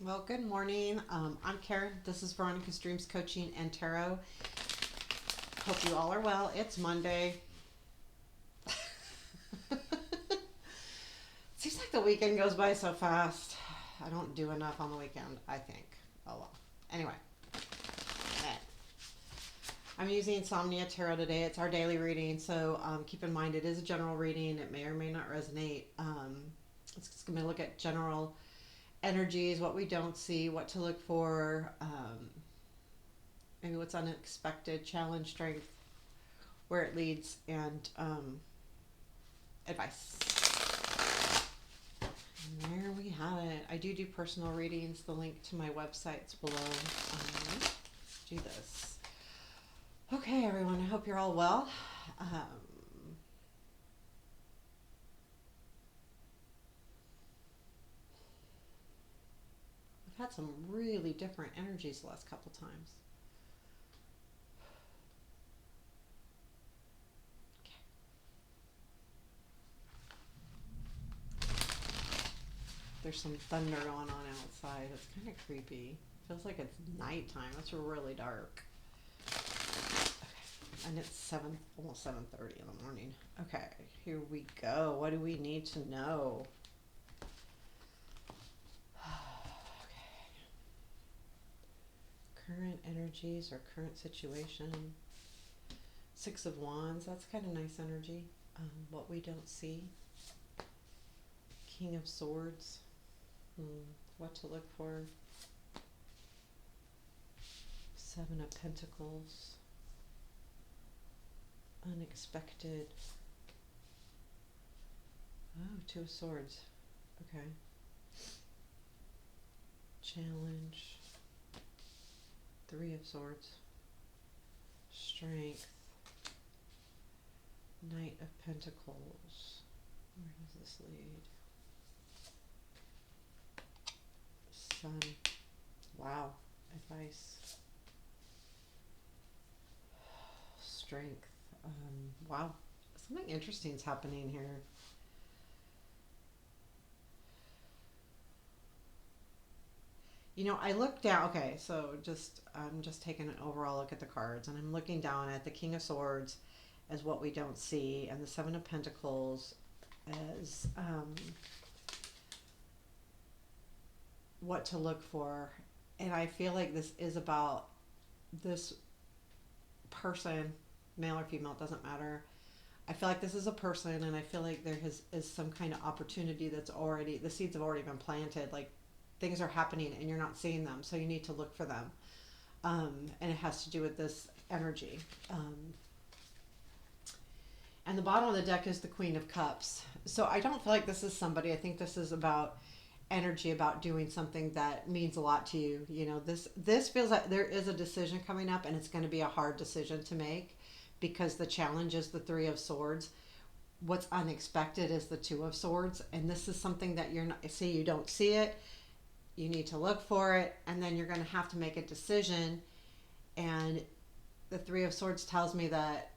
Well, good morning. I'm Karen. This is Veronica's Dreams Coaching and Tarot. Hope you all are well. It's Monday. Seems like the weekend goes by so fast. I don't do enough on the weekend, I think. Oh well. Anyway, I'm using Somnia Tarot today. It's our daily reading, so keep in mind it is a general reading. It may or may not resonate. It's just going to look at general energies, what we don't see, what to look for, maybe what's unexpected, challenge, strength, where it leads, and advice. And there we have it. I do personal readings. The link to my website's below. Let's do this. Okay, everyone. I hope you're all well. I've had some really different energies the last couple times. There's some thunder going on outside. It's kind of creepy. Feels like it's nighttime. It's really dark. Okay. And it's almost 7:30 in the morning. Okay, here we go. What do we need to know? Okay. Current energies or current situation. Six of Wands. That's kind of nice energy. What we don't see. King of Swords. What to look for. Seven of Pentacles. Unexpected. Oh, Two of Swords. Okay. Challenge. Three of Swords. Strength. Knight of Pentacles. Where does this lead? Sun. Wow. Advice. Strength. Wow. Something interesting is happening here. I look down. Okay, so I'm just taking an overall look at the cards, and I'm looking down at the King of Swords as what we don't see, and the Seven of Pentacles as what to look for. And I feel like this is about this person, male or female, it doesn't matter. I feel like this is a person, and I feel like there is some kind of opportunity the seeds have already been planted. Like things are happening and you're not seeing them, so you need to look for them. And it has to do with this energy. And the bottom of the deck is the Queen of Cups. So I don't feel like this is somebody. I think this is about energy, about doing something that means a lot to you. This feels like there is a decision coming up, and it's going to be a hard decision to make because the challenge is the Three of Swords. What's unexpected is the Two of Swords, and this is something that you don't see it. You need to look for it, and then you're going to have to make a decision. And the Three of Swords tells me that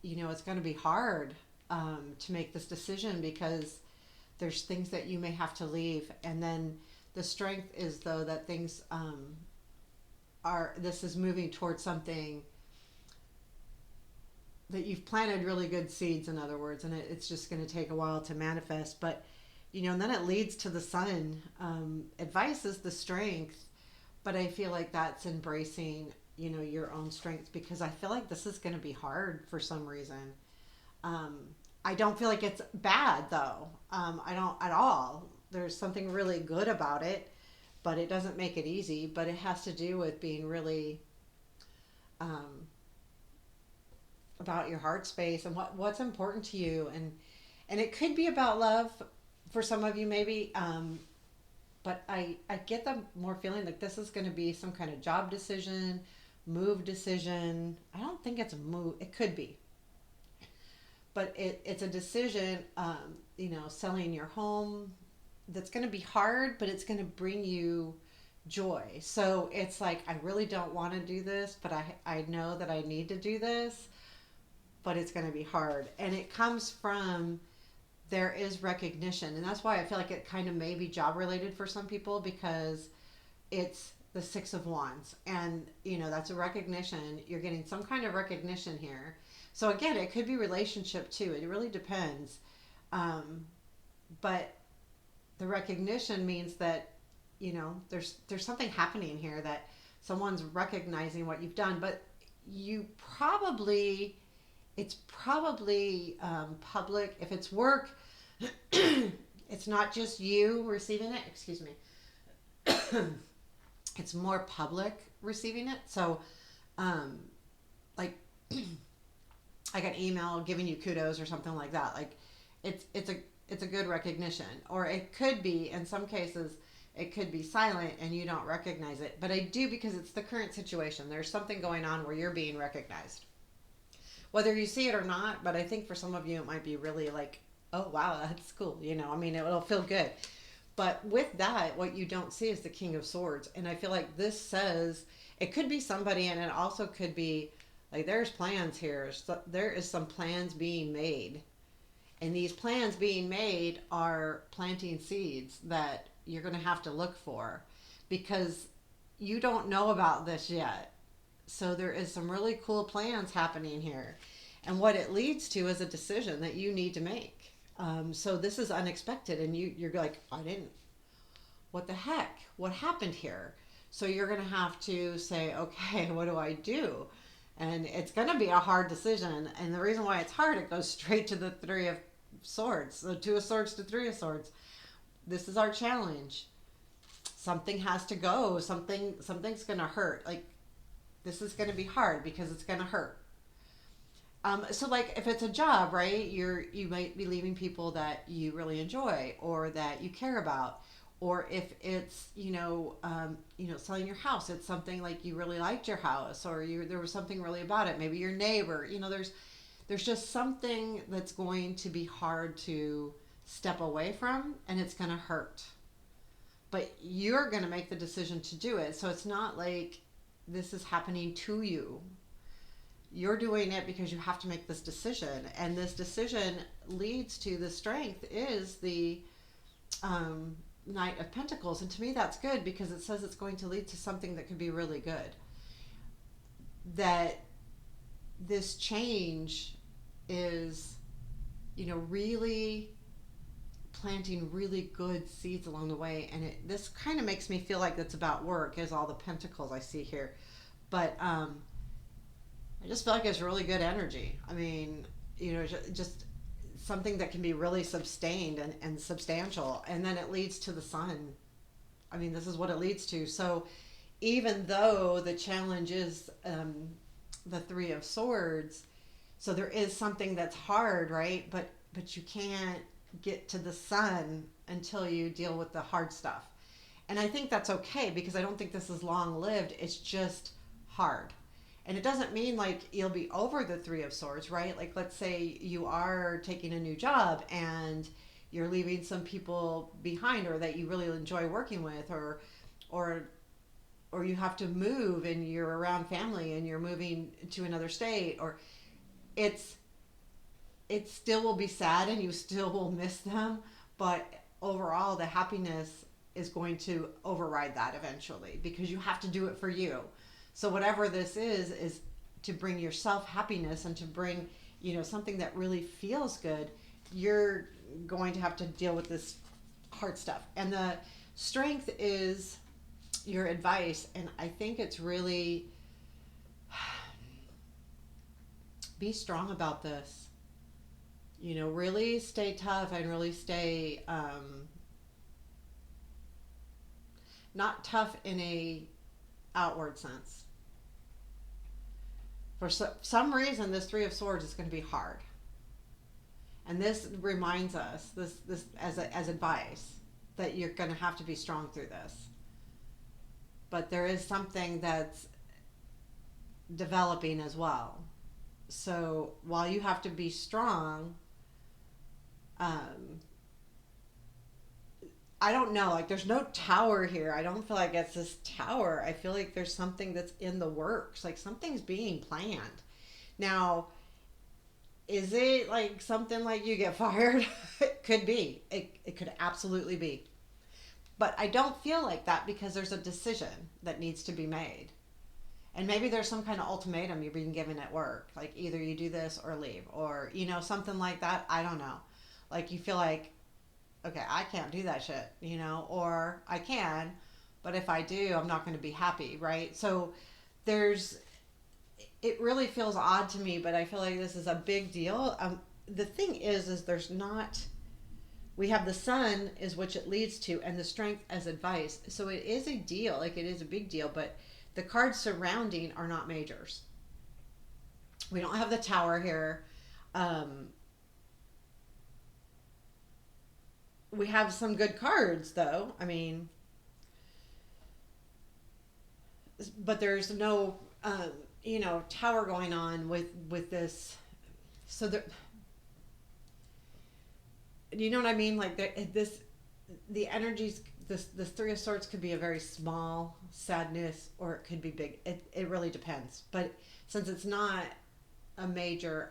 it's going to be hard to make this decision because there's things that you may have to leave. And then the strength is, though, that things this is moving towards something that you've planted really good seeds, in other words, and it's just going to take a while to manifest. But and then it leads to the Sun. Advice is the strength, but I feel like that's embracing your own strength, because I feel like this is going to be hard for some reason. I don't feel like it's bad, though. I don't at all. There's something really good about it, but it doesn't make it easy. But it has to do with being really about your heart space and what's important to you. And it could be about love for some of you, maybe. But I get the more feeling like this is going to be some kind of job decision, move decision. I don't think it's a move. It could be. But it's a decision, selling your home, that's going to be hard, but it's going to bring you joy. So it's like, I really don't want to do this, but I know that I need to do this, but it's going to be hard. And it comes from there is recognition, and that's why I feel like it kind of may be job related for some people, because it's the Six of Wands, and that's a recognition. You're getting some kind of recognition here. So again, it could be relationship too. It really depends. um, but the recognition means that there's something happening here, that someone's recognizing what you've done. But you probably it's probably public. If it's work, it's not just you receiving it. Excuse me. It's more public receiving it. So, um, like, I got an email giving you kudos or something like that. Like, it's a good recognition. Or it could be, in some cases, it could be silent and you don't recognize it. But I do, because it's the current situation. There's something going on where you're being recognized, whether you see it or not. But I think for some of you, it might be really like, oh wow, that's cool. I mean, it'll feel good. But with that, what you don't see is the King of Swords. And I feel like this says it could be somebody, and it also could be like there's plans here. So there is some plans being made. And these plans being made are planting seeds that you're going to have to look for, because you don't know about this yet. So there is some really cool plans happening here. And what it leads to is a decision that you need to make. So this is unexpected, and you're like, I didn't. What the heck? What happened here? So you're going to have to say, okay, what do I do? And it's going to be a hard decision. And the reason why it's hard, it goes straight to the Three of Swords, the Two of Swords to Three of Swords. This is our challenge. Something has to go. Something's going to hurt. Like, this is going to be hard because it's going to hurt. So like if it's a job, right? You might be leaving people that you really enjoy or that you care about. Or if it's selling your house, it's something like you really liked your house, or there was something really about it. Maybe your neighbor. There's just something that's going to be hard to step away from, and it's going to hurt. But you're going to make the decision to do it. So it's not like this is happening to you. You're doing it because you have to make this decision, and this decision leads to the strength is the Knight of Pentacles. And to me that's good, because it says it's going to lead to something that could be really good, that this change is really planting really good seeds along the way. And this kind of makes me feel like it's about work, is all the pentacles I see here. But I just feel like it's really good energy. I mean, just something that can be really sustained and substantial. And then it leads to the sun. I mean, this is what it leads to. So even though the challenge is the Three of Swords, so there is something that's hard, right? But you can't get to the sun until you deal with the hard stuff. And I think that's okay, because I don't think this is long lived. It's just hard. And it doesn't mean like you'll be over the Three of Swords, right? Like, let's say you are taking a new job and you're leaving some people behind, or that you really enjoy working with, or you have to move and you're around family and you're moving to another state, or it still will be sad and you still will miss them, but overall the happiness is going to override that eventually, because you have to do it for you. So whatever this is to bring yourself happiness and to bring, something that really feels good. You're going to have to deal with this hard stuff. And the strength is your advice. And I think it's really be strong about this. Really stay tough, and really stay not tough in a outward sense. For some reason, this Three of Swords is going to be hard, and this reminds us, this as advice, that you're going to have to be strong through this. But there is something that's developing as well. So while you have to be strong, I don't know, like there's no tower here. I don't feel like it's this tower. I feel like there's something that's in the works, like something's being planned. Now, Is it like something like you get fired? It could be. It could absolutely be. But I don't feel like that because there's a decision that needs to be made. And maybe there's some kind of ultimatum you're being given at work. Like either you do this or leave. Or, something like that. I don't know. Like you feel like, okay, I can't do that shit, or I can, but if I do, I'm not going to be happy, right? So there's, it really feels odd to me, but I feel like this is a big deal. The thing is there's not, we have the sun is which it leads to, and the strength as advice. So it is a deal, like it is a big deal, but the cards surrounding are not majors. We don't have the tower here. Um, we have some good cards, though. I mean, but there's no, tower going on with this. So there, you know what I mean? Like this, the energies. This Three of Swords could be a very small sadness, or it could be big. It really depends. But since it's not a major,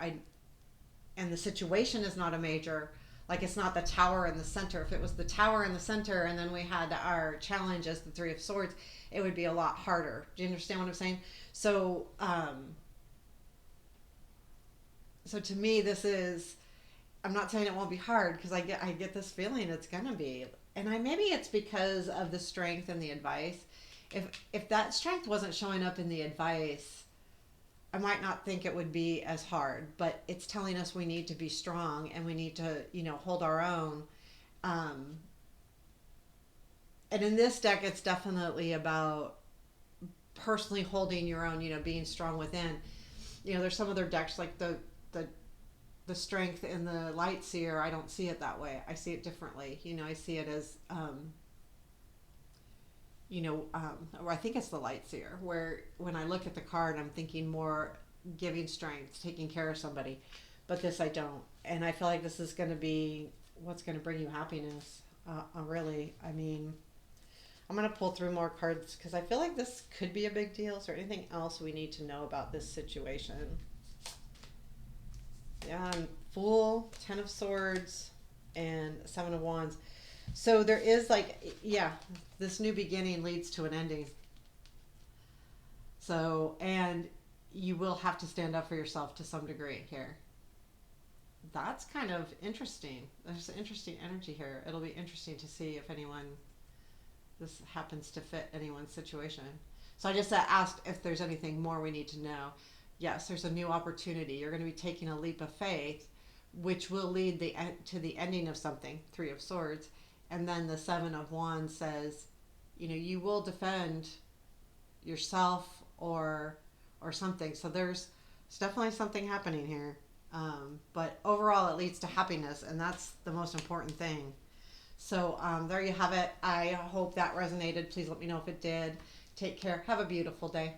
and the situation is not a major, like it's not the tower in the center. If it was the tower in the center and then we had our challenge as the Three of Swords, it would be a lot harder. Do you understand what I'm saying? So so to me this is, I'm not saying it won't be hard because I get this feeling it's gonna be. And maybe it's because of the strength and the advice. If that strength wasn't showing up in the advice, I might not think it would be as hard, but it's telling us we need to be strong and we need to, hold our own. Um, and in this deck, it's definitely about personally holding your own, being strong within. There's some other decks like the the strength in the light seer. I don't see it that way. I see it differently. I see it as, or I think it's the light seer, where when I look at the card, I'm thinking more giving strength, taking care of somebody. But this I don't. And I feel like this is going to be what's going to bring you happiness. Really. I mean, I'm going to pull through more cards because I feel like this could be a big deal. Is there anything else we need to know about this situation? Yeah, Fool, Ten of Swords, and Seven of Wands. So there is like, yeah, this new beginning leads to an ending. So, and you will have to stand up for yourself to some degree here. That's kind of interesting. There's an interesting energy here. It'll be interesting to see if this happens to fit anyone's situation. So I just asked if there's anything more we need to know. Yes, there's a new opportunity. You're going to be taking a leap of faith, which will lead to the ending of something, Three of Swords. And then the Seven of Wands says, you will defend yourself or something. So there's definitely something happening here. But overall, it leads to happiness, and that's the most important thing. So there you have it. I hope that resonated. Please let me know if it did. Take care. Have a beautiful day.